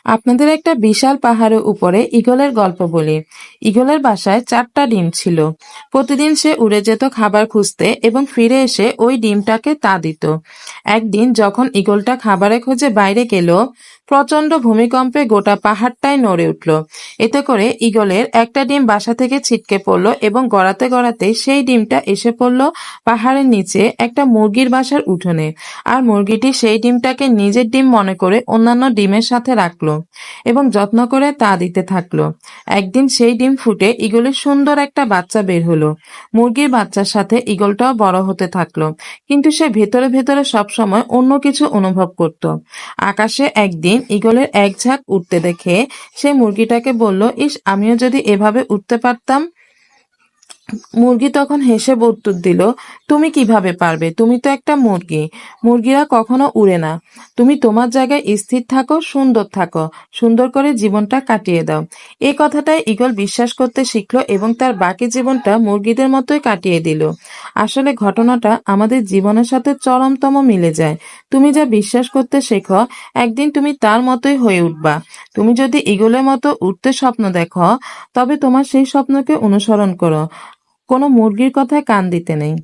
আপনাদের একটা বিশাল পাহাড়ের উপরে ঈগলের গল্প বলি। ঈগলের বাসায় 4টা ডিম ছিল। প্রতিদিন সে উড়ে যেত খাবার খুঁজতে এবং ফিরে এসে ওই ডিমটাকে তা দিত। একদিন যখন ঈগলটা খাবারের খোঁজে বাইরে গেল, প্রচন্ড ভূমিকম্পে গোটা পাহাড়টাই নড়ে উঠল। এতে করে ঈগলের একটা ডিম বাসা থেকে ছিটকে পড়ল এবং গড়াতে গড়াতে সেই ডিমটা এসে পড়ল পাহাড়ের নিচে একটা মুরগির বাসার উঠোনে। আর মুরগিটি সেই ডিমটাকে নিজের ডিম মনে করে অন্যান্য ডিমের সাথে রাখলো এবং যত্ন করে তা দিতে থাকলো। একদিন সেই ডিম ফুটে ঈগলের সুন্দর একটা বাচ্চা বের হলো। মুরগির বাচ্চার সাথে ঈগলটাও বড় হতে থাকলো, কিন্তু সে ভেতরে ভেতরে সবসময় অন্য কিছু অনুভব করত। আকাশে একদিন ঈগলের এক ঝাঁক উঠতে দেখে সে মুরগিটাকে বলল, ইস, আমিও যদি এভাবে উঠতে পারতাম। মুরগি তখন হেসে উত্তর দিল, তুমি কিভাবে পারবে? তুমি তো একটা মুরগি। মুরগিরা কখনো উড়ে না। তুমি তোমার জায়গায় স্থির থাকো, সুন্দর থাকো, সুন্দর করে জীবনটা কাটিয়ে দাও। এই কথাটাই ঈগল বিশ্বাস করতে শিখলো এবং তার বাকি জীবনটা মুরগিদের মতোই কাটিয়ে দিল। আসলে ঘটনাটা আমাদের জীবনের সাথে চরমতম মিলে যায়। তুমি যা বিশ্বাস করতে শেখো, একদিন তুমি তার মতোই হয়ে উঠবা। তুমি যদি ঈগলের মতো উঠতে স্বপ্ন দেখো, তবে তোমার সেই স্বপ্নকে অনুসরণ করো। কোনো মুরগির কথায় কান দিতে নেই।